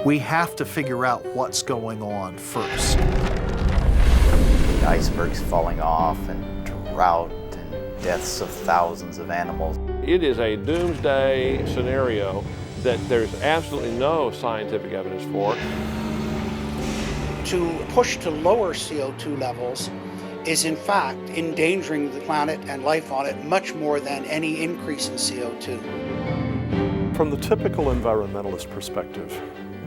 We have to figure out what's going on first. Icebergs falling off and drought and deaths of thousands of animals. It is a doomsday scenario that there's absolutely no scientific evidence for. To push to lower CO2 levels is in fact endangering the planet and life on it much more than any increase in CO2. From the typical environmentalist perspective,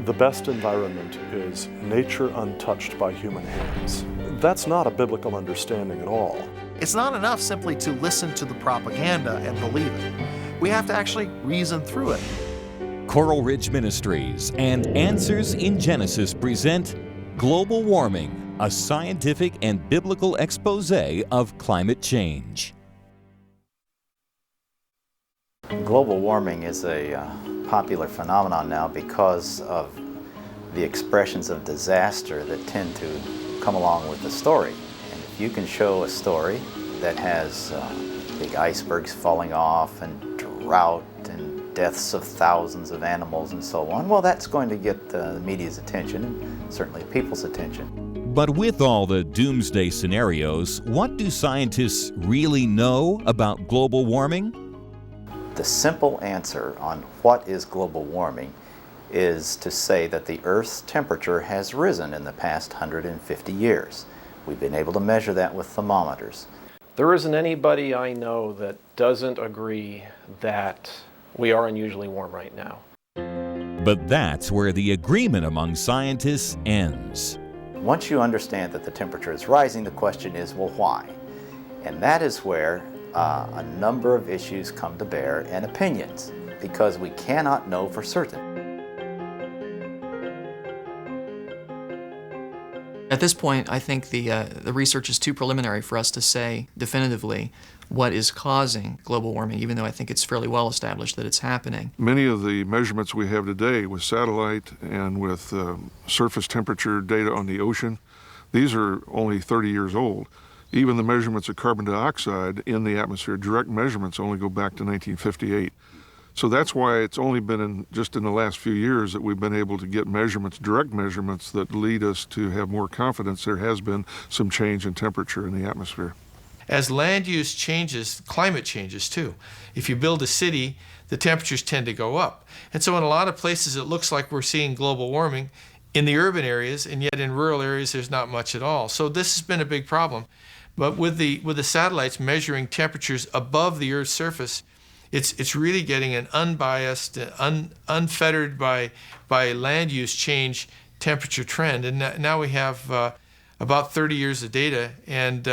the best environment is nature untouched by human hands. That's not a biblical understanding at all. It's not enough simply to listen to the propaganda and believe it. We have to actually reason through it. Coral Ridge Ministries and Answers in Genesis present Global Warming, a scientific and biblical expose of climate change. Global warming is a popular phenomenon now because of the expressions of disaster that tend to come along with the story. And if you can show a story that has big icebergs falling off and drought and deaths of thousands of animals and so on, well, that's going to get the media's attention and certainly people's attention. But with all the doomsday scenarios, what do scientists really know about global warming? The simple answer on what is global warming is to say that the Earth's temperature has risen in the past 150 years. We've been able to measure that with thermometers. There isn't anybody I know that doesn't agree that we are unusually warm right now. But that's where the agreement among scientists ends. Once you understand that the temperature is rising, the question is, well, why? And that is where a number of issues come to bear and opinions, because we cannot know for certain. At this point, I think the research is too preliminary for us to say definitively what is causing global warming, even though I think it's fairly well established that it's happening. Many of the measurements we have today with satellite and with surface temperature data on the ocean, these are only 30 years old. Even the measurements of carbon dioxide in the atmosphere, direct measurements, only go back to 1958. So that's why it's only been just in the last few years that we've been able to get measurements, direct measurements, that lead us to have more confidence there has been some change in temperature in the atmosphere. As land use changes, climate changes too. If you build a city, the temperatures tend to go up. And so in a lot of places it looks like we're seeing global warming in the urban areas, and yet in rural areas there's not much at all. So this has been a big problem. But with the satellites measuring temperatures above the Earth's surface, it's really getting an unbiased, unfettered by land use change temperature trend. And now we have about 30 years of data, and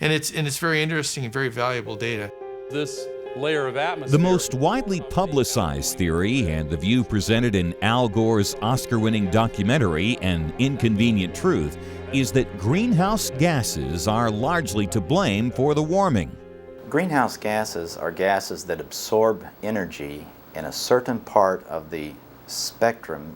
it's very interesting and very valuable data. This layer of atmosphere. The most widely publicized theory, and the view presented in Al Gore's Oscar-winning documentary, An Inconvenient Truth, is that greenhouse gases are largely to blame for the warming. Greenhouse gases are gases that absorb energy in a certain part of the spectrum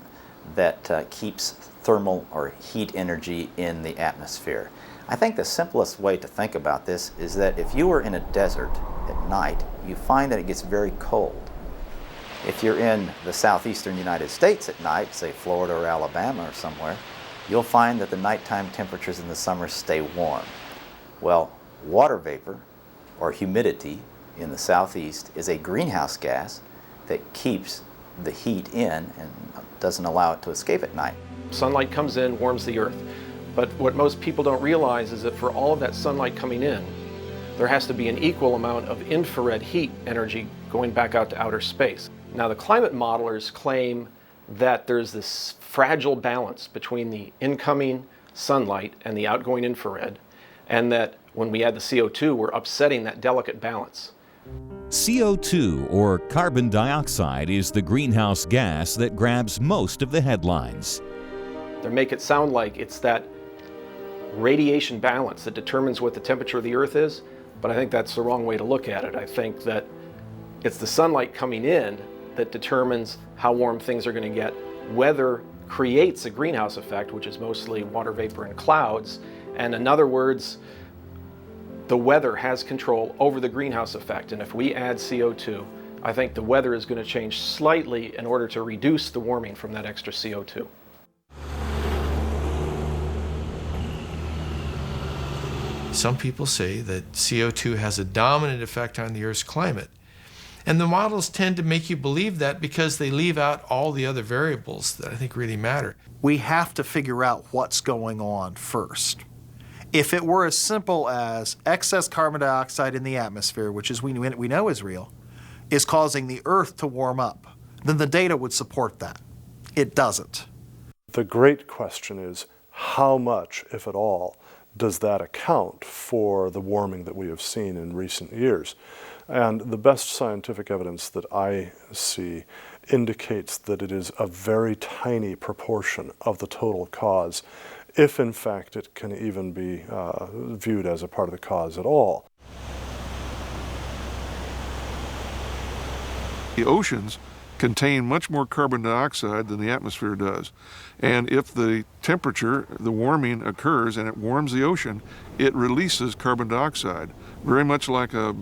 that keeps thermal or heat energy in the atmosphere. I think the simplest way to think about this is that if you were in a desert at night, you find that it gets very cold. If you're in the southeastern United States at night, say Florida or Alabama or somewhere, you'll find that the nighttime temperatures in the summer stay warm. Well, water vapor or humidity in the southeast is a greenhouse gas that keeps the heat in and doesn't allow it to escape at night. Sunlight comes in, warms the earth. But what most people don't realize is that for all of that sunlight coming in, there has to be an equal amount of infrared heat energy going back out to outer space. Now, the climate modelers claim that there's this fragile balance between the incoming sunlight and the outgoing infrared, and that when we add the CO2, we're upsetting that delicate balance. CO2, or carbon dioxide, is the greenhouse gas that grabs most of the headlines. They make it sound like it's that radiation balance that determines what the temperature of the Earth is, but I think that's the wrong way to look at it. I think that it's the sunlight coming in that determines how warm things are going to get. Weather creates a greenhouse effect, which is mostly water vapor and clouds, and in other words, the weather has control over the greenhouse effect, and if we add CO2, I think the weather is going to change slightly in order to reduce the warming from that extra CO2. Some people say that CO2 has a dominant effect on the Earth's climate. And the models tend to make you believe that because they leave out all the other variables that I think really matter. We have to figure out what's going on first. If it were as simple as excess carbon dioxide in the atmosphere, which is we know is real, is causing the Earth to warm up, then the data would support that. It doesn't. The great question is, how much, if at all, does that account for the warming that we have seen in recent years? And the best scientific evidence that I see indicates that it is a very tiny proportion of the total cause, if in fact it can even be viewed as a part of the cause at all. The oceans contain much more carbon dioxide than the atmosphere does. And if the temperature, the warming occurs and it warms the ocean, it releases carbon dioxide, very much like a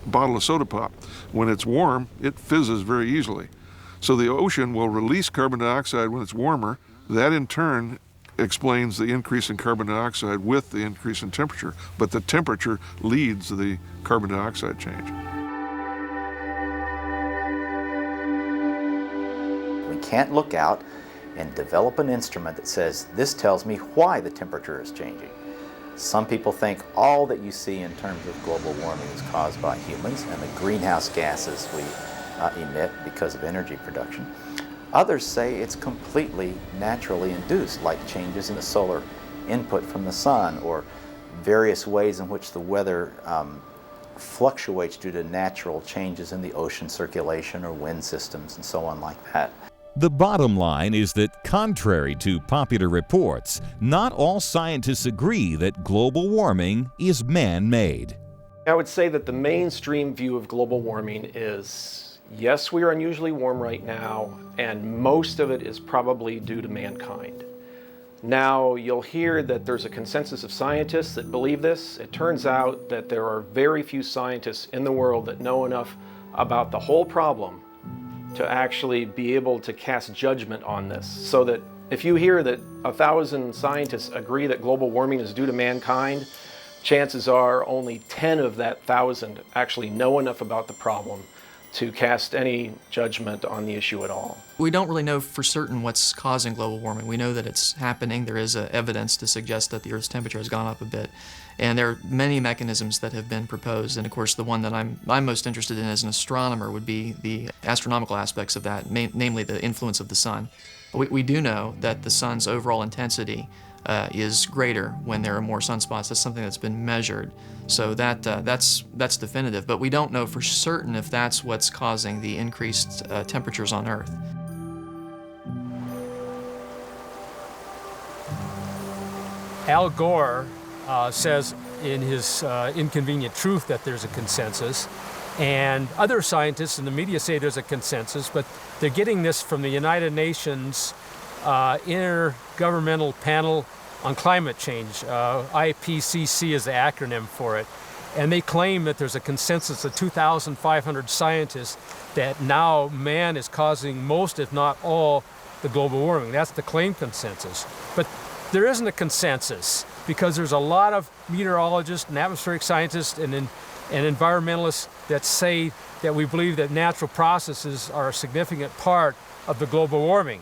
bottle of soda pop. When it's warm, it fizzes very easily. So the ocean will release carbon dioxide when it's warmer. That in turn explains the increase in carbon dioxide with the increase in temperature. But the temperature leads the carbon dioxide change. We can't look out and develop an instrument that says, this tells me why the temperature is changing. Some people think all that you see in terms of global warming is caused by humans and the greenhouse gases we emit because of energy production. Others say it's completely naturally induced, like changes in the solar input from the sun or various ways in which the weather fluctuates due to natural changes in the ocean circulation or wind systems and so on like that. The bottom line is that, contrary to popular reports, not all scientists agree that global warming is man-made. I would say that the mainstream view of global warming is, yes, we are unusually warm right now, and most of it is probably due to mankind. Now, you'll hear that there's a consensus of scientists that believe this. It turns out that there are very few scientists in the world that know enough about the whole problem to actually be able to cast judgment on this. So that if you hear that 1,000 scientists agree that global warming is due to mankind, chances are only 10 of that 1,000 actually know enough about the problem to cast any judgment on the issue at all. We don't really know for certain what's causing global warming. We know that it's happening. There is evidence to suggest that the Earth's temperature has gone up a bit. And there are many mechanisms that have been proposed. And of course, the one that I'm most interested in as an astronomer would be the astronomical aspects of that, namely the influence of the sun. We do know that the sun's overall intensity is greater when there are more sunspots. That's something that's been measured. So that's definitive. But we don't know for certain if that's what's causing the increased temperatures on Earth. Al Gore says in his Inconvenient Truth that there's a consensus, and other scientists in the media say there's a consensus, but they're getting this from the United Nations Intergovernmental Panel on Climate Change. IPCC is the acronym for it. And they claim that there's a consensus of 2,500 scientists that now man is causing most, if not all, the global warming. That's the claimed consensus. But there isn't a consensus because there's a lot of meteorologists and atmospheric scientists and environmentalists that say that we believe that natural processes are a significant part of the global warming.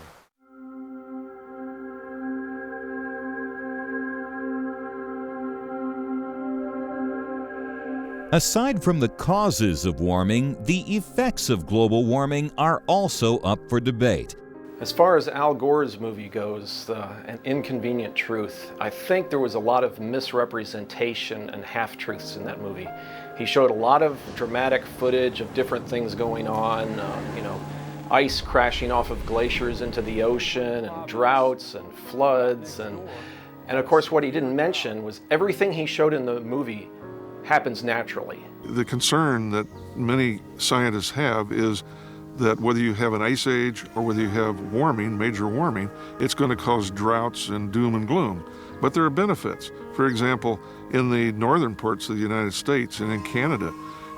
Aside from the causes of warming, the effects of global warming are also up for debate. As far as Al Gore's movie goes, An Inconvenient Truth, I think there was a lot of misrepresentation and half-truths in that movie. He showed a lot of dramatic footage of different things going on, ice crashing off of glaciers into the ocean, and droughts and floods, and of course what he didn't mention was everything he showed in the movie happens naturally. The concern that many scientists have is that whether you have an ice age or whether you have warming, major warming, it's going to cause droughts and doom and gloom. But there are benefits. For example, in the northern parts of the United States and in Canada,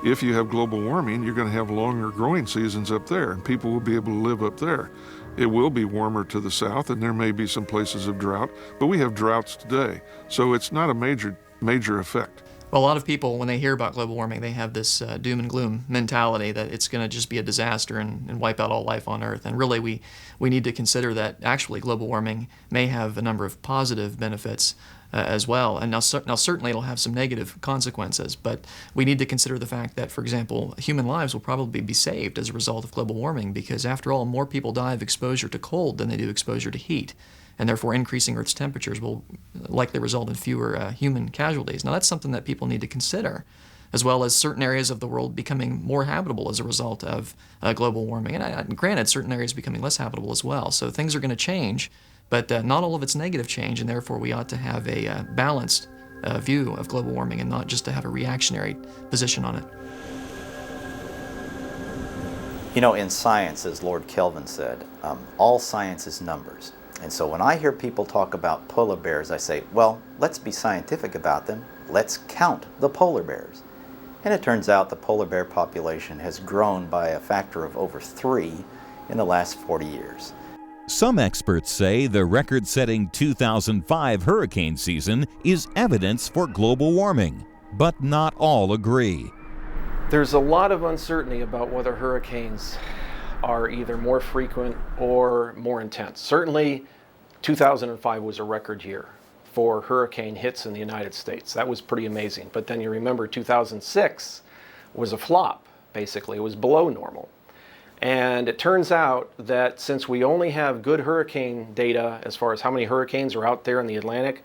if you have global warming, you're going to have longer growing seasons up there, and people will be able to live up there. It will be warmer to the south, and there may be some places of drought, but we have droughts today, so it's not a major effect. Well, a lot of people, when they hear about global warming, they have this doom and gloom mentality that it's going to just be a disaster and wipe out all life on Earth. And really, we need to consider that actually global warming may have a number of positive benefits as well. And now certainly it'll have some negative consequences, but we need to consider the fact that, for example, human lives will probably be saved as a result of global warming because, after all, more people die of exposure to cold than they do exposure to heat. And therefore increasing Earth's temperatures will likely result in fewer human casualties. Now that's something that people need to consider, as well as certain areas of the world becoming more habitable as a result of global warming. And granted, certain areas becoming less habitable as well. So things are going to change, but not all of it's negative change, and therefore we ought to have a balanced view of global warming and not just to have a reactionary position on it. You know, in science, as Lord Kelvin said, all science is numbers. And so when I hear people talk about polar bears, I say, well, let's be scientific about them. Let's count the polar bears. And it turns out the polar bear population has grown by a factor of over 3 in the last 40 years. Some experts say the record-setting 2005 hurricane season is evidence for global warming, but not all agree. There's a lot of uncertainty about whether hurricanes are either more frequent or more intense. Certainly, 2005 was a record year for hurricane hits in the United States. That was pretty amazing. But then you remember 2006 was a flop, basically. It was below normal. And it turns out that since we only have good hurricane data as far as how many hurricanes are out there in the Atlantic,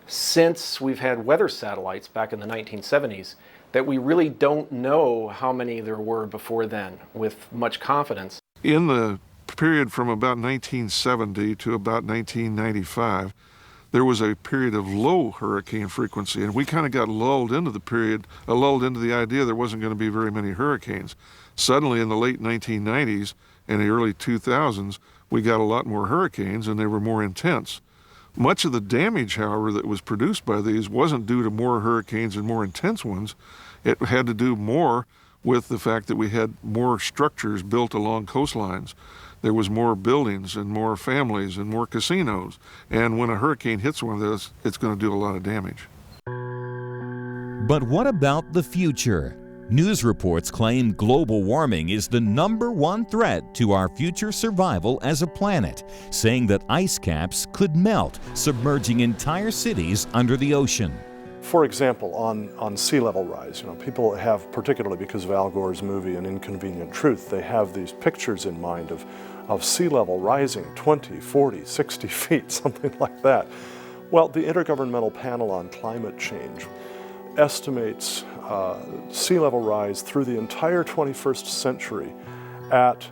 since we've had weather satellites back in the 1970s, that we really don't know how many there were before then with much confidence. In the period from about 1970 to about 1995, there was a period of low hurricane frequency, and we kind of got lulled into the idea there wasn't going to be very many hurricanes. Suddenly, in the late 1990s and the early 2000s, we got a lot more hurricanes, and they were more intense. Much of the damage, however, that was produced by these wasn't due to more hurricanes and more intense ones. It had to do more with the fact that we had more structures built along coastlines. There was more buildings and more families and more casinos. And when a hurricane hits one of those, it's going to do a lot of damage. But what about the future? News reports claim global warming is the #1 threat to our future survival as a planet, saying that ice caps could melt, submerging entire cities under the ocean. For example, on sea level rise, people have, particularly because of Al Gore's movie An Inconvenient Truth, they have these pictures in mind of sea level rising 20, 40, 60 feet, something like that. Well, the Intergovernmental Panel on Climate Change estimates sea level rise through the entire 21st century at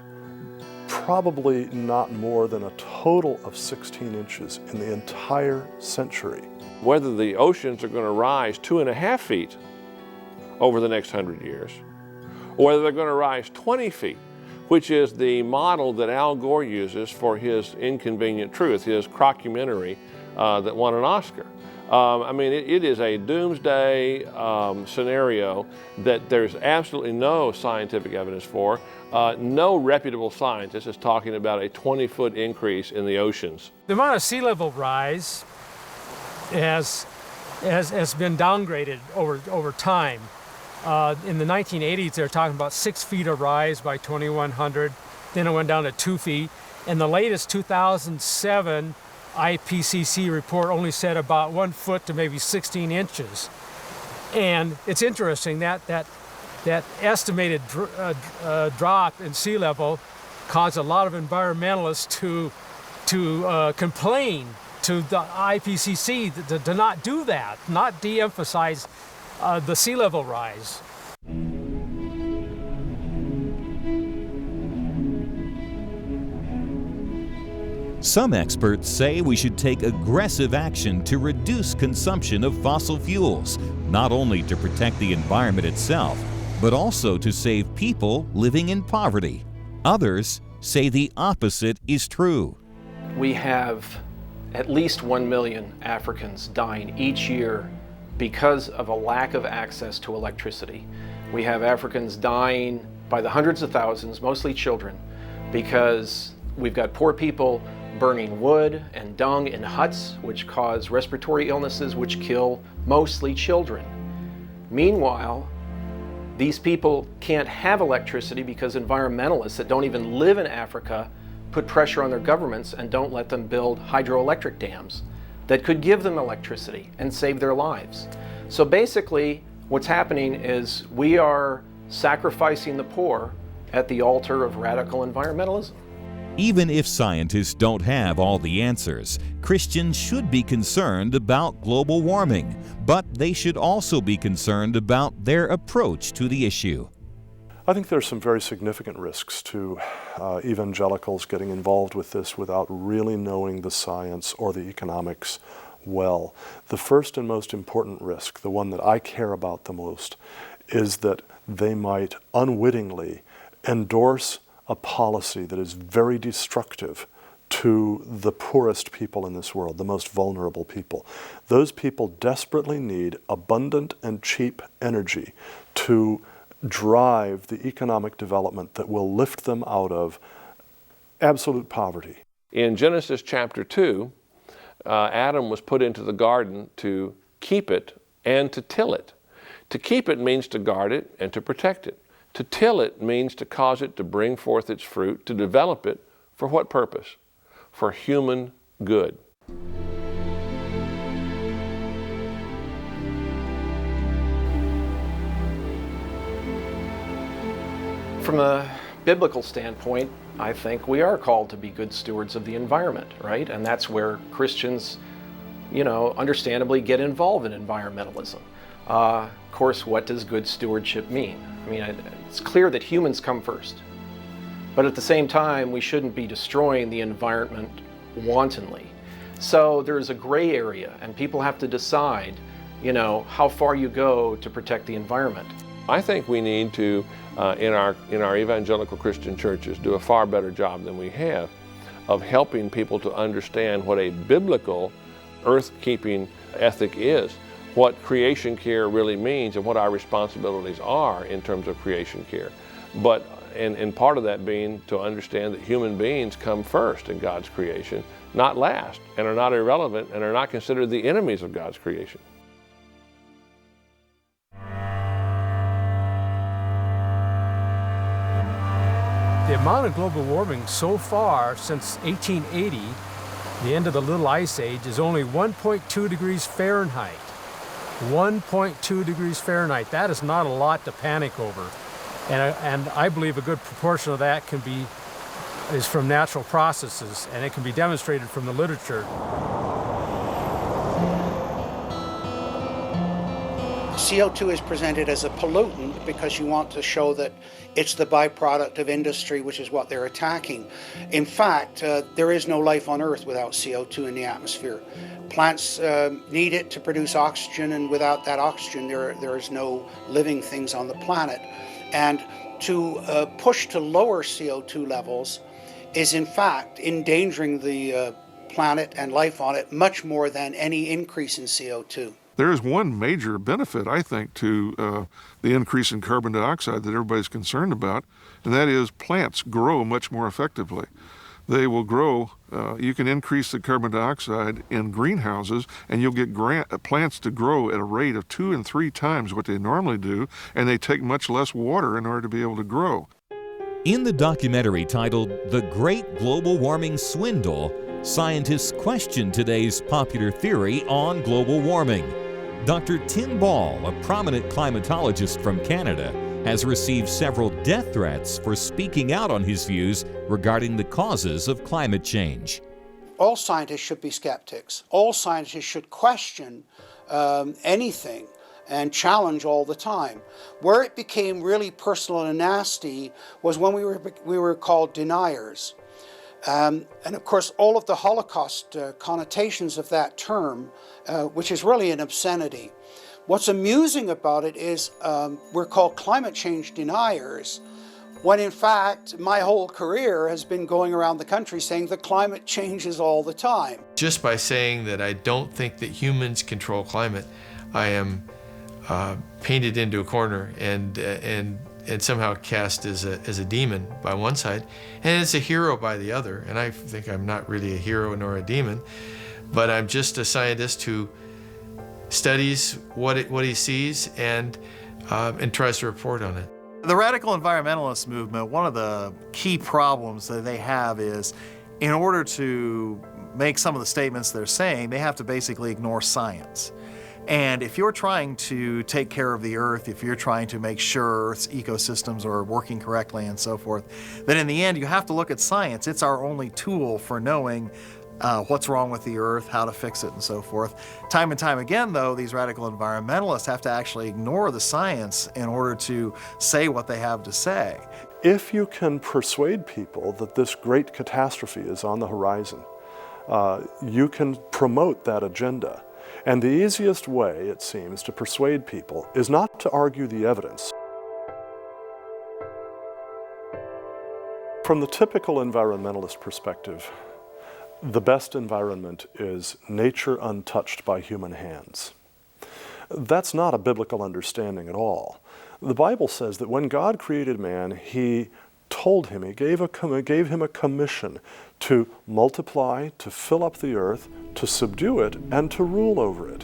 probably not more than a total of 16 inches in the entire century. Whether the oceans are going to rise 2.5 feet over the next 100 years, or whether they're going to rise 20 feet, which is the model that Al Gore uses for his Inconvenient Truth, his crockumentary that won an Oscar. It is a doomsday scenario that there's absolutely no scientific evidence for. No reputable scientist is talking about a 20-foot increase in the oceans. The amount of sea level rise has been downgraded over time. In the 1980s, they were talking about 6 feet of rise by 2100. Then it went down to 2 feet. And the latest 2007 IPCC report only said about 1 foot to maybe 16 inches. And it's interesting that estimated drop in sea level caused a lot of environmentalists to complain to the IPCC to not do that, not de-emphasize the sea level rise. Some experts say we should take aggressive action to reduce consumption of fossil fuels, not only to protect the environment itself, but also to save people living in poverty. Others say the opposite is true. We have at least 1 million Africans dying each year because of a lack of access to electricity. We have Africans dying by the hundreds of thousands, mostly children, because we've got poor people burning wood and dung in huts, which cause respiratory illnesses, which kill mostly children. Meanwhile, these people can't have electricity because environmentalists that don't even live in Africa put pressure on their governments and don't let them build hydroelectric dams that could give them electricity and save their lives. So basically, what's happening is we are sacrificing the poor at the altar of radical environmentalism. Even if scientists don't have all the answers, Christians should be concerned about global warming, but they should also be concerned about their approach to the issue. I think there's some very significant risks to evangelicals getting involved with this without really knowing the science or the economics well. The first and most important risk, the one that I care about the most, is that they might unwittingly endorse a policy that is very destructive to the poorest people in this world, the most vulnerable people. Those people desperately need abundant and cheap energy to drive the economic development that will lift them out of absolute poverty. In Genesis chapter 2, Adam was put into the garden to keep it and to till it. To keep it means to guard it and to protect it. To till it means to cause it to bring forth its fruit, to develop it. For what purpose? For human good. From a biblical standpoint, I think we are called to be good stewards of the environment, right? And that's where Christians, understandably get involved in environmentalism. Of course, what does good stewardship mean? I mean, it's clear that humans come first. But at the same time, we shouldn't be destroying the environment wantonly. So there's a gray area, and people have to decide, how far you go to protect the environment. I think we need to, in our evangelical Christian churches, do a far better job than we have of helping people to understand what a biblical earth-keeping ethic is, what creation care really means, and what our responsibilities are in terms of creation care. But and part of that being to understand that human beings come first in God's creation, not last, and are not irrelevant, and are not considered the enemies of God's creation. The amount of global warming so far since 1880, the end of the Little Ice Age, is only 1.2 degrees Fahrenheit. 1.2 degrees Fahrenheit. That is not a lot to panic over. And I believe a good proportion of that is from natural processes, and it can be demonstrated from the literature. CO2 is presented as a pollutant because you want to show that it's the byproduct of industry, which is what they're attacking. In fact, there is no life on Earth without CO2 in the atmosphere. Plants need it to produce oxygen, and without that oxygen, there is no living things on the planet. And to push to lower CO2 levels is in fact endangering the planet and life on it much more than any increase in CO2. There is one major benefit, I think, to the increase in carbon dioxide that everybody's concerned about, and that is plants grow much more effectively. They will grow, you can increase the carbon dioxide in greenhouses, and you'll get plants to grow at a rate of 2 and 3 times what they normally do, and they take much less water in order to be able to grow. In the documentary titled The Great Global Warming Swindle, scientists question today's popular theory on global warming. Dr. Tim Ball, a prominent climatologist from Canada, has received several death threats for speaking out on his views regarding the causes of climate change. All scientists should be skeptics. All scientists should question anything and challenge all the time. Where it became really personal and nasty was when we were called deniers. And of course, all of the Holocaust connotations of that term, which is really an obscenity. What's amusing about it is we're called climate change deniers, when in fact my whole career has been going around the country saying that climate changes all the time. Just by saying that I don't think that humans control climate, I am painted into a corner and somehow cast as a demon by one side, and as a hero by the other. And I think I'm not really a hero nor a demon, but I'm just a scientist who studies what he sees and tries to report on it. The radical environmentalist movement, one of the key problems that they have is, in order to make some of the statements they're saying, they have to basically ignore science. And if you're trying to take care of the Earth, if you're trying to make sure Earth's ecosystems are working correctly and so forth, then in the end you have to look at science. It's our only tool for knowing what's wrong with the Earth, how to fix it, and so forth. Time and time again, though, these radical environmentalists have to actually ignore the science in order to say what they have to say. If you can persuade people that this great catastrophe is on the horizon, you can promote that agenda. And the easiest way, it seems, to persuade people is not to argue the evidence. From the typical environmentalist perspective, the best environment is nature untouched by human hands. That's not a biblical understanding at all. The Bible says that when God created man, He told him, He gave him a commission to multiply, to fill up the earth, to subdue it, and to rule over it.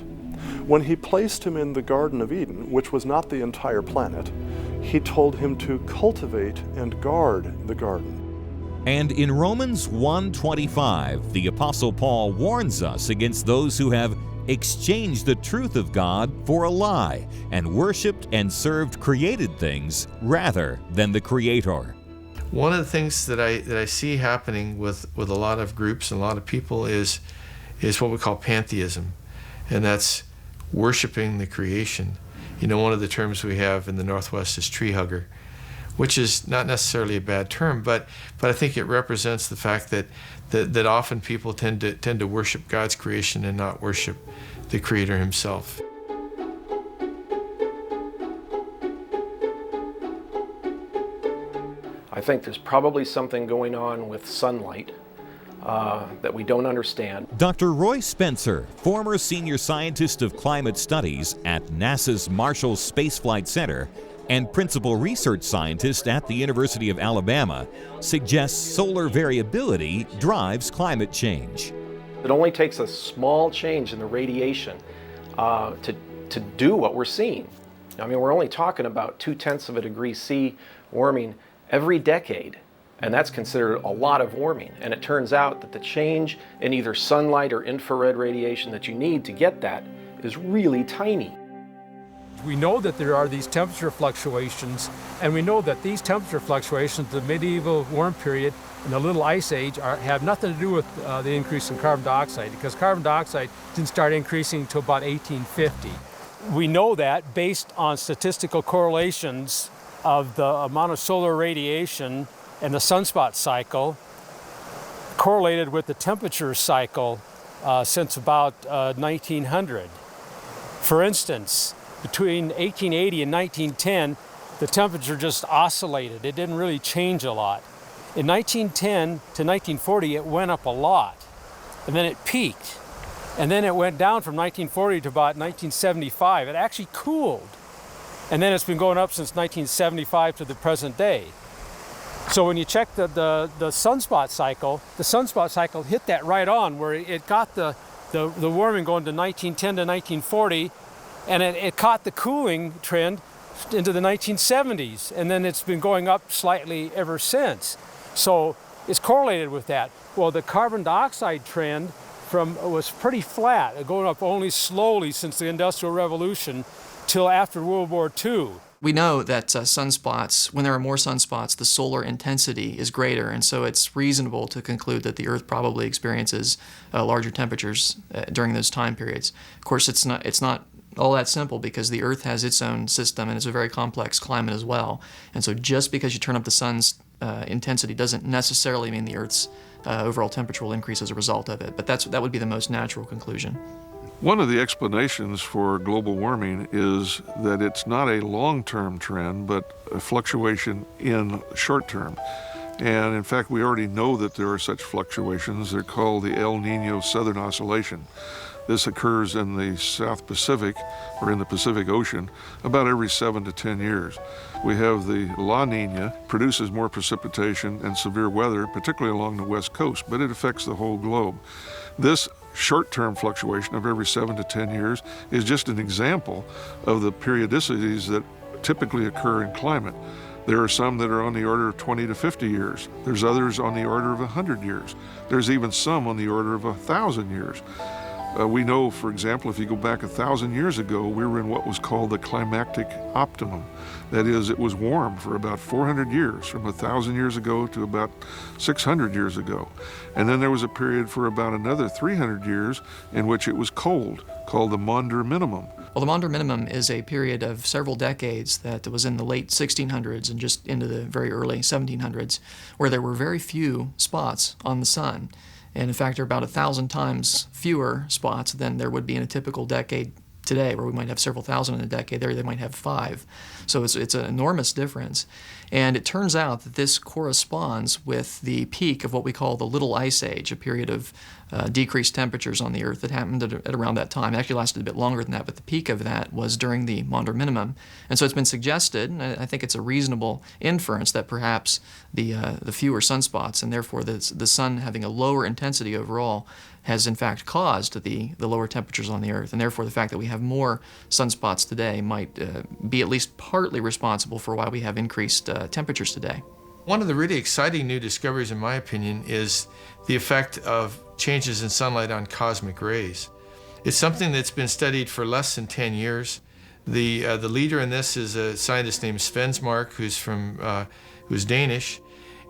When He placed him in the Garden of Eden, which was not the entire planet, He told him to cultivate and guard the garden. And in Romans 1:25, the Apostle Paul warns us against those who have exchanged the truth of God for a lie and worshiped and served created things rather than the Creator. One of the things that I see happening with a lot of groups and a lot of people is what we call pantheism, and that's worshiping the creation. You know, one of the terms we have in the Northwest is tree hugger, which is not necessarily a bad term, but I think it represents the fact that often people tend to worship God's creation and not worship the Creator Himself. I think there's probably something going on with sunlight that we don't understand. Dr. Roy Spencer, former senior scientist of climate studies at NASA's Marshall Space Flight Center and principal research scientist at the University of Alabama, suggests solar variability drives climate change. It only takes a small change in the radiation to do what we're seeing. I mean, we're only talking about 0.2 of a degree C warming every decade, and that's considered a lot of warming. And it turns out that the change in either sunlight or infrared radiation that you need to get that is really tiny. We know that there are these temperature fluctuations, and we know that these temperature fluctuations, the medieval warm period and the Little Ice Age, have nothing to do with the increase in carbon dioxide, because carbon dioxide didn't start increasing until about 1850. We know that based on statistical correlations of the amount of solar radiation and the sunspot cycle correlated with the temperature cycle since about 1900. For instance, between 1880 and 1910, the temperature just oscillated. It didn't really change a lot. In 1910 to 1940, it went up a lot, and then it peaked. And then it went down from 1940 to about 1975. It actually cooled. And then it's been going up since 1975 to the present day. So when you check the sunspot cycle hit that right on, where it got the warming going to 1910 to 1940, and it caught the cooling trend into the 1970s, and then it's been going up slightly ever since. So it's correlated with that. Well, the carbon dioxide trend was pretty flat, going up only slowly since the Industrial Revolution till after World War II. We know that sunspots, when there are more sunspots, the solar intensity is greater, and so it's reasonable to conclude that the Earth probably experiences larger temperatures during those time periods. Of course, it's not all that simple, because the Earth has its own system and it's a very complex climate as well. And so just because you turn up the sun's intensity doesn't necessarily mean the Earth's overall temperature will increase as a result of it. But that would be the most natural conclusion. One of the explanations for global warming is that it's not a long-term trend, but a fluctuation in short term. And in fact, we already know that there are such fluctuations. They're called the El Nino Southern Oscillation. This occurs in the South Pacific, or in the Pacific Ocean, about every 7 to 10 years. We have the La Nina, produces more precipitation and severe weather, particularly along the west coast, but it affects the whole globe. This short-term fluctuation of every 7 to 10 years is just an example of the periodicities that typically occur in climate. There are some that are on the order of 20 to 50 years. There's others on the order of 100 years. There's even some on the order of 1,000 years. We know, for example, if you go back 1,000 years ago, we were in what was called the climactic optimum. That is, it was warm for about 400 years, from 1,000 years ago to about 600 years ago. And then there was a period for about another 300 years in which it was cold, called the Maunder Minimum. Well, the Maunder Minimum is a period of several decades that was in the late 1600s and just into the very early 1700s, where there were very few spots on the sun. And in fact, there are about 1,000 times fewer spots than there would be in a typical decade today, where we might have several thousand in a decade. There they might have 5. So it's an enormous difference. And it turns out that this corresponds with the peak of what we call the Little Ice Age, a period of decreased temperatures on the Earth that happened at around that time. It actually lasted a bit longer than that, but the peak of that was during the Maunder Minimum. And so it's been suggested, and I think it's a reasonable inference, that perhaps the fewer sunspots, and therefore the sun having a lower intensity overall, has in fact caused the lower temperatures on the Earth. And therefore the fact that we have more sunspots today might be at least partly responsible for why we have increased temperatures today. One of the really exciting new discoveries, in my opinion, is the effect of changes in sunlight on cosmic rays. It's something that's been studied for less than 10 years. The leader in this is a scientist named Svensmark, who's Danish.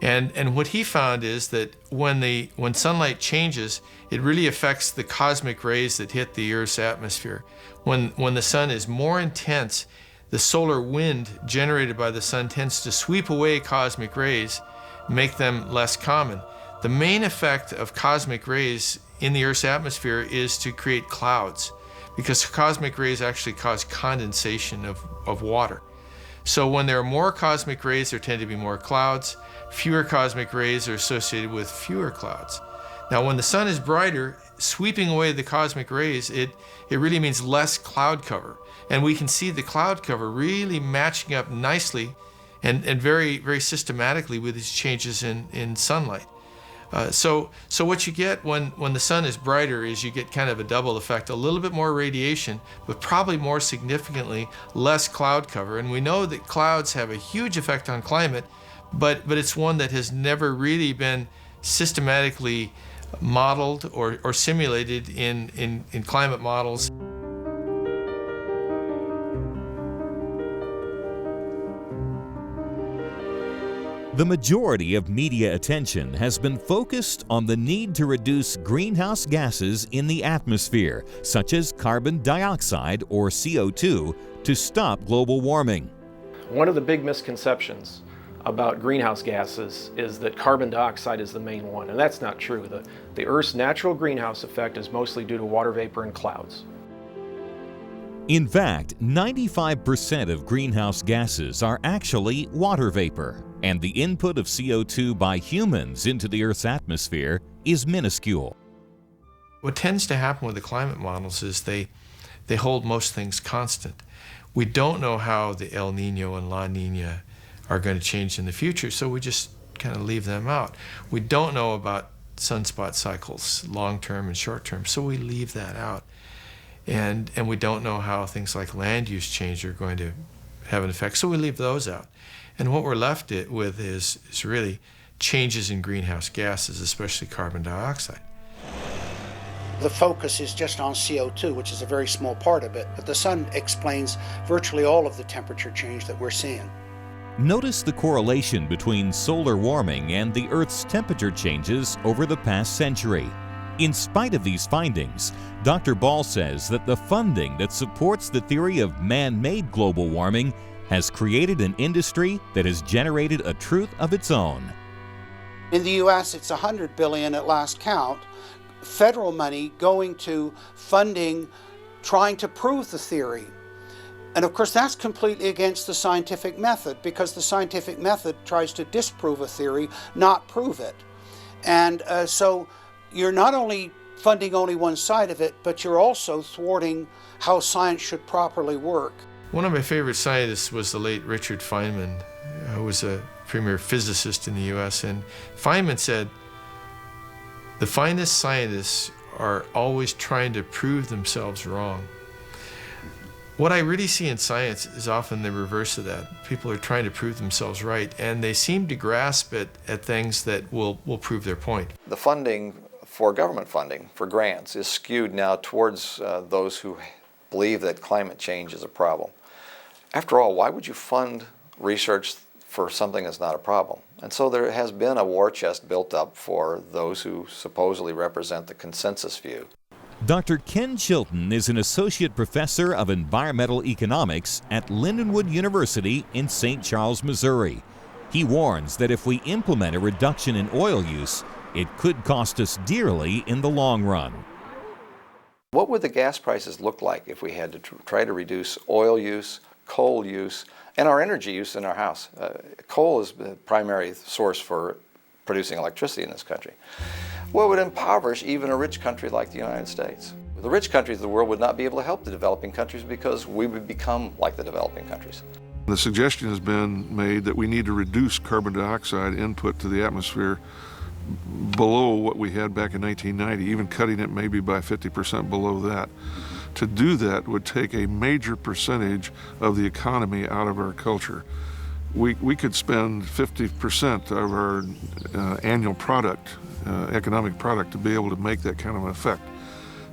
And what he found is that when sunlight changes, it really affects the cosmic rays that hit the Earth's atmosphere. When the sun is more intense, the solar wind generated by the sun tends to sweep away cosmic rays, make them less common. The main effect of cosmic rays in the Earth's atmosphere is to create clouds, because cosmic rays actually cause condensation of water. So when there are more cosmic rays, there tend to be more clouds. Fewer cosmic rays are associated with fewer clouds. Now, when the sun is brighter, sweeping away the cosmic rays, it really means less cloud cover. And we can see the cloud cover really matching up nicely and very, very systematically with these changes in sunlight. So what you get when the sun is brighter is you get kind of a double effect, a little bit more radiation, but probably more significantly less cloud cover. And we know that clouds have a huge effect on climate, but it's one that has never really been systematically modeled or simulated in climate models. The majority of media attention has been focused on the need to reduce greenhouse gases in the atmosphere, such as carbon dioxide or CO2, to stop global warming. One of the big misconceptions about greenhouse gases is that carbon dioxide is the main one, and that's not true. The Earth's natural greenhouse effect is mostly due to water vapor and clouds. In fact, 95% of greenhouse gases are actually water vapor, and the input of CO2 by humans into the Earth's atmosphere is minuscule. What tends to happen with the climate models is they hold most things constant. We don't know how the El Nino and La Nina are going to change in the future, so we just kind of leave them out. We don't know about sunspot cycles, long-term and short-term, so we leave that out. And we don't know how things like land use change are going to have an effect, so we leave those out. And what we're left with is really changes in greenhouse gases, especially carbon dioxide. The focus is just on CO2, which is a very small part of it, but the sun explains virtually all of the temperature change that we're seeing. Notice the correlation between solar warming and the Earth's temperature changes over the past century. In spite of these findings, Dr. Ball says that the funding that supports the theory of man-made global warming has created an industry that has generated a truth of its own. In the US, it's $100 billion at last count, federal money going to funding, trying to prove the theory. And of course, that's completely against the scientific method, because the scientific method tries to disprove a theory, not prove it. And so you're not only funding only one side of it, but you're also thwarting how science should properly work. One of my favorite scientists was the late Richard Feynman, who was a premier physicist in the US. And Feynman said, "The finest scientists are always trying to prove themselves wrong." What I really see in science is often the reverse of that. People are trying to prove themselves right, and they seem to grasp at things that will prove their point. The funding for government funding, for grants, is skewed now towards those who believe that climate change is a problem. After all, why would you fund research for something that's not a problem? And so there has been a war chest built up for those who supposedly represent the consensus view. Dr. Ken Chilton is an associate professor of environmental economics at Lindenwood University in St. Charles, Missouri. He warns that if we implement a reduction in oil use, it could cost us dearly in the long run. What would the gas prices look like if we had to try to reduce oil use, coal use, and our energy use in our house? Coal is the primary source for producing electricity in this country. Well, it would impoverish even a rich country like the United States. The rich countries of the world would not be able to help the developing countries because we would become like the developing countries. The suggestion has been made that we need to reduce carbon dioxide input to the atmosphere below what we had back in 1990, even cutting it maybe by 50% below that. To do that would take a major percentage of the economy out of our culture. We could spend 50% of our annual product, economic product, to be able to make that kind of an effect.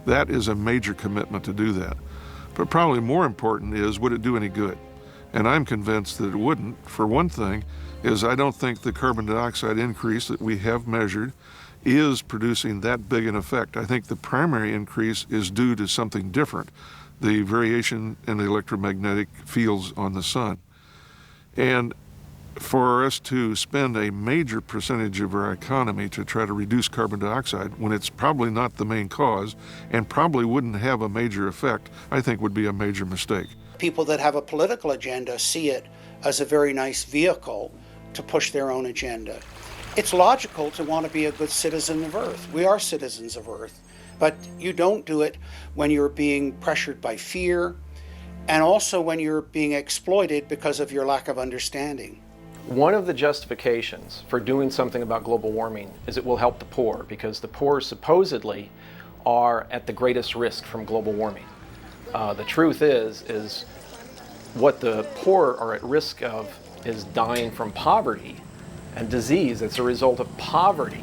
That is a major commitment to do that. But probably more important is, would it do any good? And I'm convinced that it wouldn't. For one thing, is I don't think the carbon dioxide increase that we have measured is producing that big an effect. I think the primary increase is due to something different, the variation in the electromagnetic fields on the sun. And for us to spend a major percentage of our economy to try to reduce carbon dioxide when it's probably not the main cause and probably wouldn't have a major effect, I think would be a major mistake. People that have a political agenda see it as a very nice vehicle to push their own agenda. It's logical to want to be a good citizen of Earth. We are citizens of Earth, but you don't do it when you're being pressured by fear, and also when you're being exploited because of your lack of understanding. One of the justifications for doing something about global warming is it will help the poor, because the poor supposedly are at the greatest risk from global warming. The truth is what the poor are at risk of is dying from poverty and disease as a result of poverty.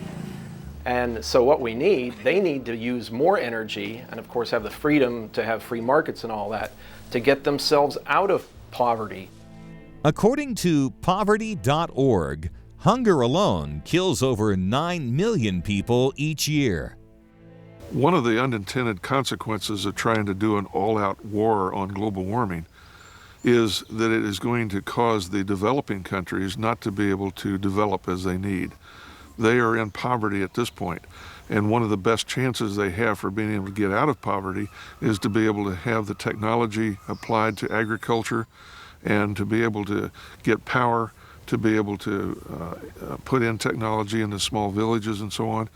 And so what we need, they need to use more energy and of course have the freedom to have free markets and all that to get themselves out of poverty. According to poverty.org, hunger alone kills over 9 million people each year. One of the unintended consequences of trying to do an all-out war on global warming is that it is going to cause the developing countries not to be able to develop as they need. They are in poverty at this point, and one of the best chances they have for being able to get out of poverty is to be able to have the technology applied to agriculture and to be able to get power, to be able to put in technology into small villages and so on.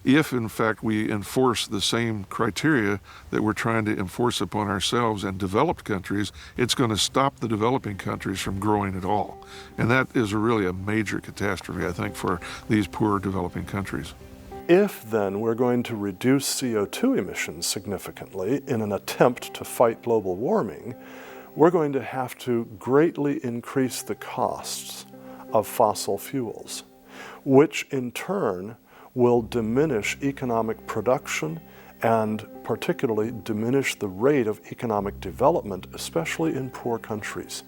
If, in fact, we enforce the same criteria that we're trying to enforce upon ourselves and developed countries, it's going to stop the developing countries from growing at all. And that is really a major catastrophe, I think, for these poor developing countries. If then we're going to reduce CO2 emissions significantly in an attempt to fight global warming, we're going to have to greatly increase the costs of fossil fuels, which in turn will diminish economic production and particularly diminish the rate of economic development, especially in poor countries.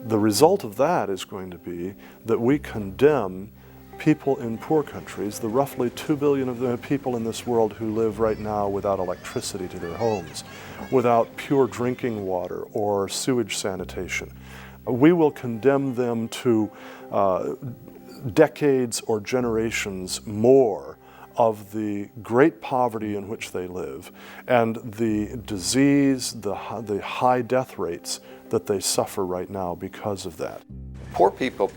The result of that is going to be that we condemn people in poor countries, the roughly 2 billion of the people in this world who live right now without electricity to their homes, without pure drinking water or sewage sanitation. We will condemn them to decades or generations more of the great poverty in which they live and the disease, the high death rates that they suffer right now because of that. Poor people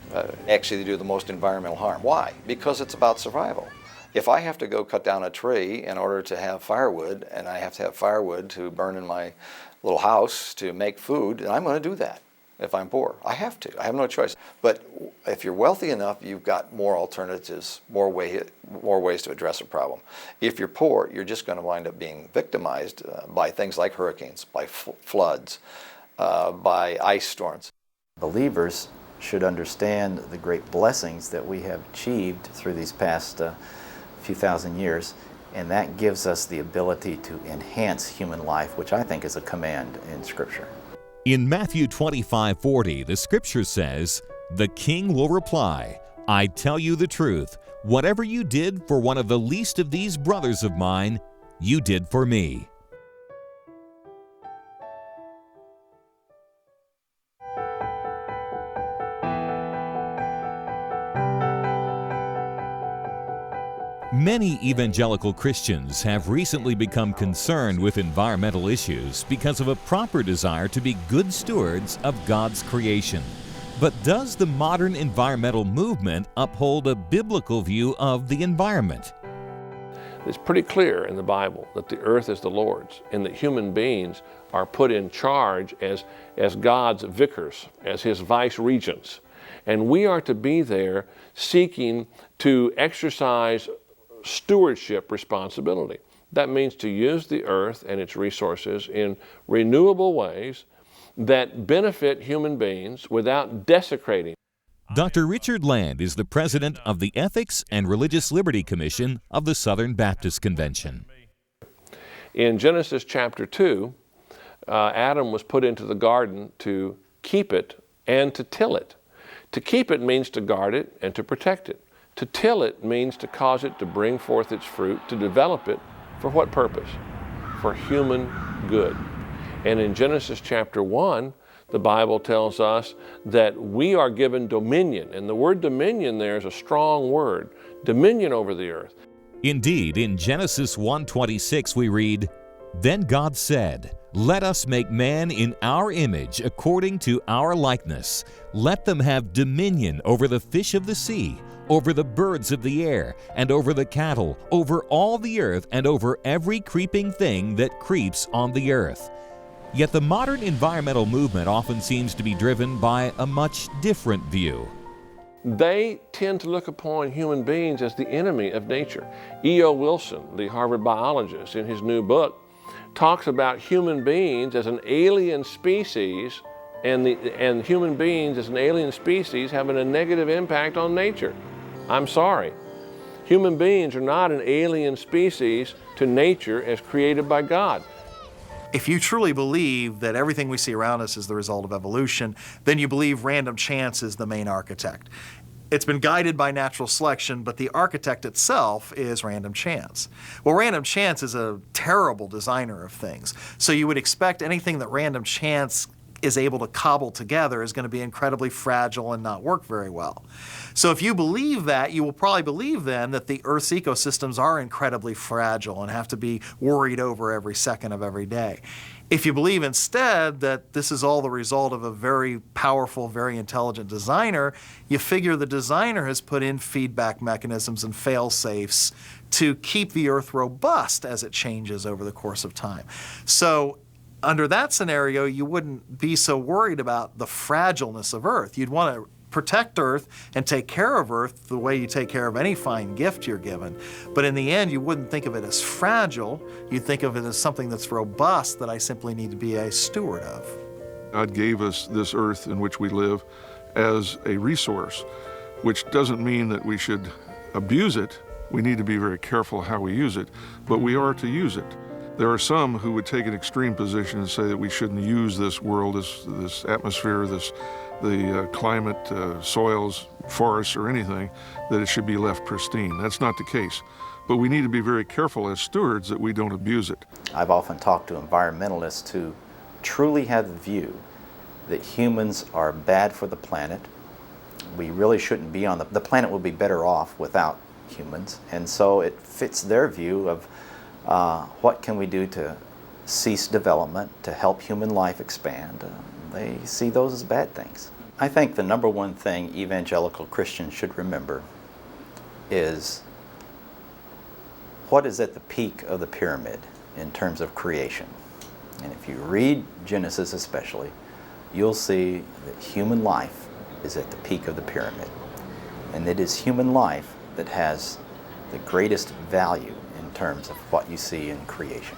actually do the most environmental harm. Why? Because it's about survival. If I have to go cut down a tree in order to have firewood, and I have to have firewood to burn in my little house to make food, then I'm going to do that. If I'm poor, I have to. I have no choice. But if you're wealthy enough, you've got more alternatives, more ways to address a problem. If you're poor, you're just going to wind up being victimized by things like hurricanes, by floods, by ice storms. Believers should understand the great blessings that we have achieved through these past few thousand years, and that gives us the ability to enhance human life, which I think is a command in Scripture. In Matthew 25:40, the Scripture says, "The king will reply, I tell you the truth, whatever you did for one of the least of these brothers of mine, you did for me." Many evangelical Christians have recently become concerned with environmental issues because of a proper desire to be good stewards of God's creation. But does the modern environmental movement uphold a biblical view of the environment? It's pretty clear in the Bible that the earth is the Lord's and that human beings are put in charge as God's vicars, as His vice regents. And we are to be there seeking to exercise stewardship responsibility. That means to use the earth and its resources in renewable ways that benefit human beings without desecrating. Dr. Richard Land is the president of the Ethics and Religious Liberty Commission of the Southern Baptist Convention. In Genesis chapter 2, Adam was put into the garden to keep it and to till it. To keep it means to guard it and to protect it. To till it means to cause it to bring forth its fruit, to develop it. For what purpose? For human good. And in Genesis chapter 1, the Bible tells us that we are given dominion. And the word dominion there is a strong word. Dominion over the earth. Indeed, in Genesis 1:26 we read, "Then God said, Let us make man in our image according to our likeness. Let them have dominion over the fish of the sea, over the birds of the air, and over the cattle, over all the earth, and over every creeping thing that creeps on the earth." Yet the modern environmental movement often seems to be driven by a much different view. They tend to look upon human beings as the enemy of nature. E.O. Wilson, the Harvard biologist, in his new book, talks about human beings as an alien species, and human beings as an alien species having a negative impact on nature. I'm sorry. Human beings are not an alien species to nature as created by God. If you truly believe that everything we see around us is the result of evolution, then you believe random chance is the main architect. It's been guided by natural selection, but the architect itself is random chance. Well, random chance is a terrible designer of things. So you would expect anything that random chance is able to cobble together is going to be incredibly fragile and not work very well. So if you believe that, you will probably believe then that the Earth's ecosystems are incredibly fragile and have to be worried over every second of every day. If you believe instead that this is all the result of a very powerful, very intelligent designer, you figure the designer has put in feedback mechanisms and fail-safes to keep the Earth robust as it changes over the course of time. So under that scenario, you wouldn't be so worried about the fragileness of Earth. You'd want to protect Earth and take care of Earth the way you take care of any fine gift you're given. But in the end, you wouldn't think of it as fragile. You'd think of it as something that's robust that I simply need to be a steward of. God gave us this earth in which we live as a resource, which doesn't mean that we should abuse it. We need to be very careful how we use it, but we are to use it. There are some who would take an extreme position and say that we shouldn't use this world, this atmosphere, the climate, soils, forests, or anything, that it should be left pristine. That's not the case. But we need to be very careful as stewards that we don't abuse it. I've often talked to environmentalists who truly have the view that humans are bad for the planet. We really shouldn't be on the planet would be better off without humans, and so it fits their view of what can we do to cease development, to help human life expand. They see those as bad things. I think the number one thing evangelical Christians should remember is what is at the peak of the pyramid in terms of creation. And if you read Genesis especially, you'll see that human life is at the peak of the pyramid. And it is human life that has the greatest value in terms of what you see in creation.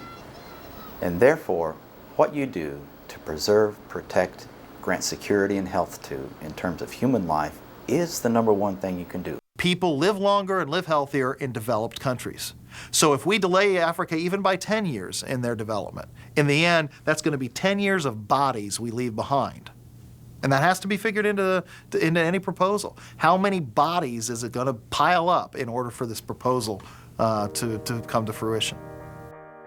And therefore, what you do to preserve, protect, grant security and health to in terms of human life is the number one thing you can do. People live longer and live healthier in developed countries. So if we delay Africa even by 10 years in their development, in the end, that's going to be 10 years of bodies we leave behind. And that has to be figured into any proposal. How many bodies is it going to pile up in order for this proposal to come to fruition?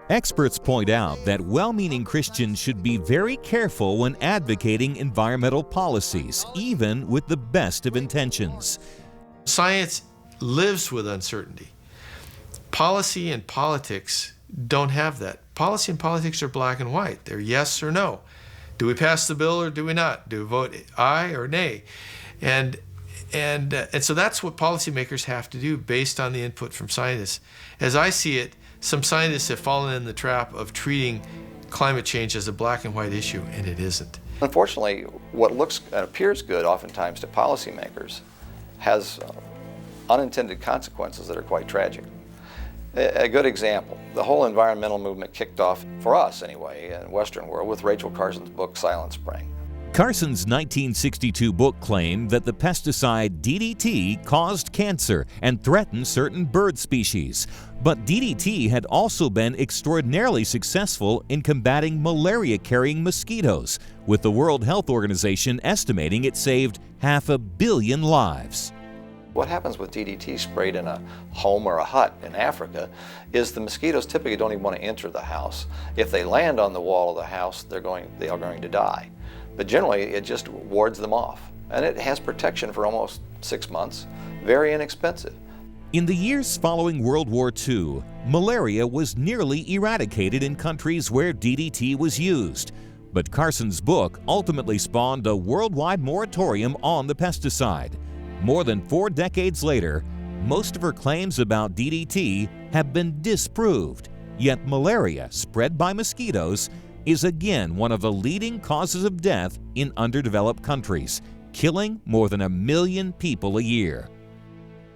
Experts point out that well-meaning Christians should be very careful when advocating environmental policies, even with the best of intentions. Science lives with uncertainty. Policy and politics don't have that. Policy and politics are black and white. They're yes or no. Do we pass the bill or do we not? Do we vote aye or nay? And so that's what policymakers have to do based on the input from scientists. As I see it, some scientists have fallen in the trap of treating climate change as a black and white issue, and it isn't. Unfortunately, what looks and appears good oftentimes to policymakers has unintended consequences that are quite tragic. A good example, the whole environmental movement kicked off, for us anyway, in the Western world, with Rachel Carson's book, Silent Spring. Carson's 1962 book claimed that the pesticide DDT caused cancer and threatened certain bird species. But DDT had also been extraordinarily successful in combating malaria-carrying mosquitoes, with the World Health Organization estimating it saved 500 million lives. What happens with DDT sprayed in a home or a hut in Africa is the mosquitoes typically don't even want to enter the house. If they land on the wall of the house, they are going to die. But generally, it just wards them off. And it has protection for almost 6 months, very inexpensive. In the years following World War II, malaria was nearly eradicated in countries where DDT was used. But Carson's book ultimately spawned a worldwide moratorium on the pesticide. More than 4 decades later, most of her claims about DDT have been disproved, yet malaria spread by mosquitoes is again one of the leading causes of death in underdeveloped countries, killing more than 1 million people a year.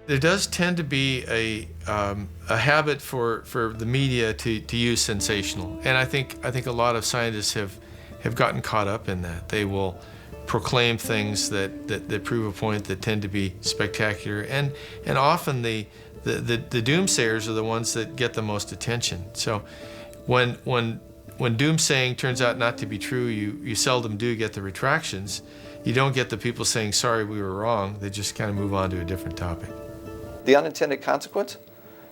There does tend to be a habit for the media to use sensational, and I think a lot of scientists have gotten caught up in that. They will proclaim things that prove a point that tend to be spectacular, and often the doomsayers are the ones that get the most attention. So when doomsaying turns out not to be true, you seldom do get the retractions. You don't get the people saying, sorry, we were wrong. They just kind of move on to a different topic. The unintended consequence?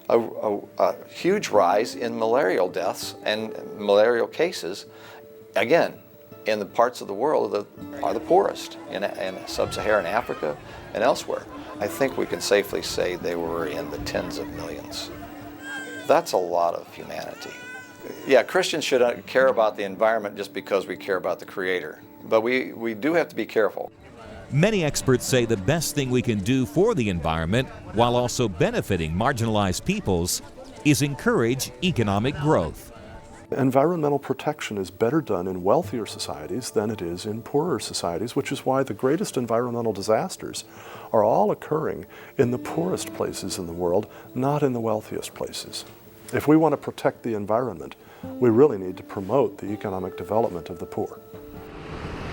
A huge rise in malarial deaths and malarial cases, again, in the parts of the world that are the poorest, in sub-Saharan Africa and elsewhere. I think we can safely say they were in the tens of millions. That's a lot of humanity. Yeah, Christians should care about the environment just because we care about the Creator, but we do have to be careful. Many experts say the best thing we can do for the environment, while also benefiting marginalized peoples, is encourage economic growth. Environmental protection is better done in wealthier societies than it is in poorer societies, which is why the greatest environmental disasters are all occurring in the poorest places in the world, not in the wealthiest places. If we want to protect the environment, we really need to promote the economic development of the poor.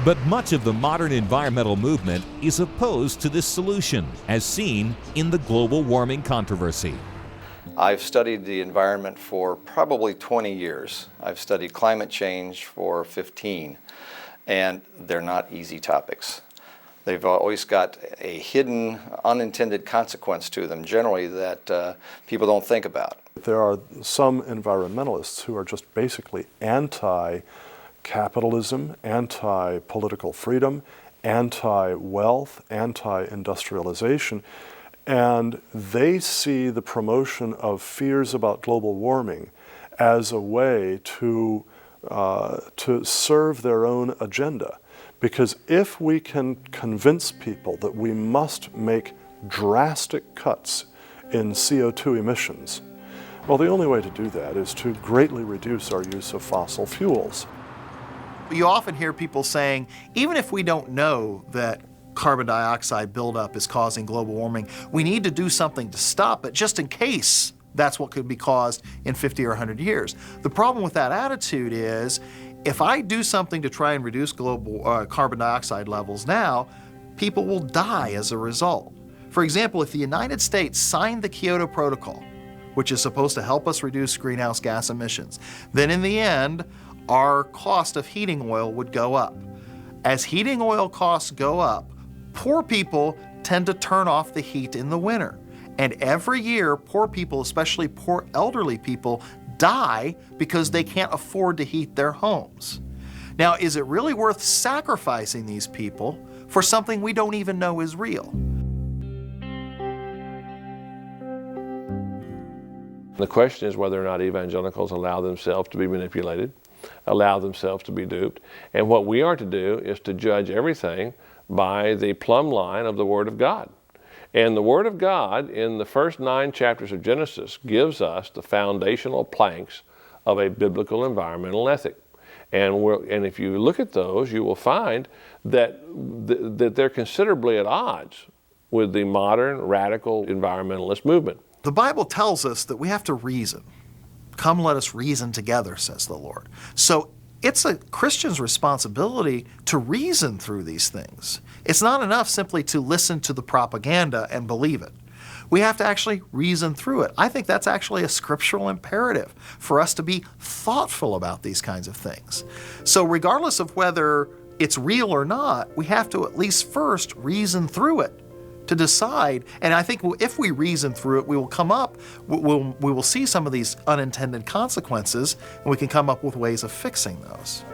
But much of the modern environmental movement is opposed to this solution, as seen in the global warming controversy. I've studied the environment for probably 20 years. I've studied climate change for 15, and they're not easy topics. They've always got a hidden, unintended consequence to them, generally, that people don't think about. There are some environmentalists who are just basically anti-capitalism, anti-political freedom, anti-wealth, anti-industrialization, And they see the promotion of fears about global warming as a way to serve their own agenda. Because if we can convince people that we must make drastic cuts in CO2 emissions, well, the only way to do that is to greatly reduce our use of fossil fuels. You often hear people saying, even if we don't know that carbon dioxide buildup is causing global warming, we need to do something to stop it, just in case that's what could be caused in 50 or 100 years. The problem with that attitude is, if I do something to try and reduce global carbon dioxide levels now, people will die as a result. For example, if the United States signed the Kyoto Protocol, which is supposed to help us reduce greenhouse gas emissions, then in the end, our cost of heating oil would go up. As heating oil costs go up, poor people tend to turn off the heat in the winter. And every year, poor people, especially poor elderly people, die because they can't afford to heat their homes. Now, is it really worth sacrificing these people for something we don't even know is real? The question is whether or not evangelicals allow themselves to be manipulated, allow themselves to be duped. And what we are to do is to judge everything by the plumb line of the Word of God. And the Word of God in the first 9 chapters of Genesis gives us the foundational planks of a biblical environmental ethic. And if you look at those, you will find that they're considerably at odds with the modern radical environmentalist movement. The Bible tells us that we have to reason. Come, let us reason together, says the Lord. So it's a Christian's responsibility to reason through these things. It's not enough simply to listen to the propaganda and believe it. We have to actually reason through it. I think that's actually a scriptural imperative for us to be thoughtful about these kinds of things. So regardless of whether it's real or not, we have to at least first reason through it to decide. And I think if we reason through it, we will come up, we will see some of these unintended consequences, and we can come up with ways of fixing those.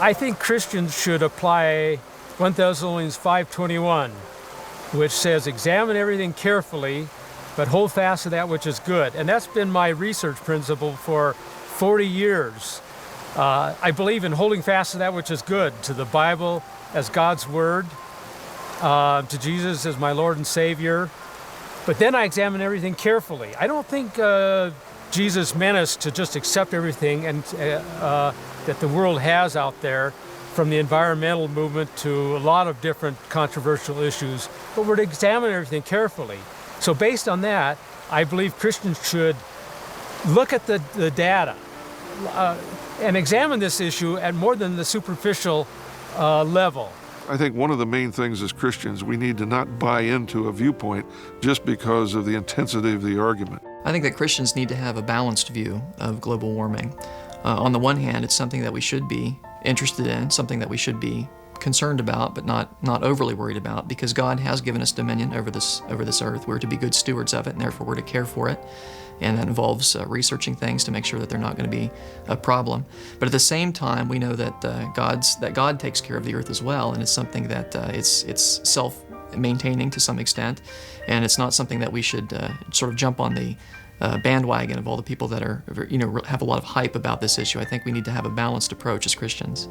I think Christians should apply 1 Thessalonians 5:21, which says, examine everything carefully, but hold fast to that which is good. And that's been my research principle for 40 years. I believe in holding fast to that which is good, to the Bible as God's Word, to Jesus as my Lord and Savior. But then I examine everything carefully. I don't think Jesus meant us to just accept everything and that the world has out there, from the environmental movement to a lot of different controversial issues, but we're to examine everything carefully. So based on that, I believe Christians should look at the data and examine this issue at more than the superficial level. I think one of the main things as Christians, we need to not buy into a viewpoint just because of the intensity of the argument. I think that Christians need to have a balanced view of global warming. On the one hand, it's something that we should be interested in, something that we should be concerned about, but not overly worried about, because God has given us dominion over this earth. We're to be good stewards of it, and therefore we're to care for it. And that involves researching things to make sure that they're not going to be a problem. But at the same time, we know that God takes care of the earth as well, and it's something that it's self-maintaining to some extent, and it's not something that we should sort of jump on the bandwagon of all the people that are, have a lot of hype about this issue. I think we need to have a balanced approach as Christians.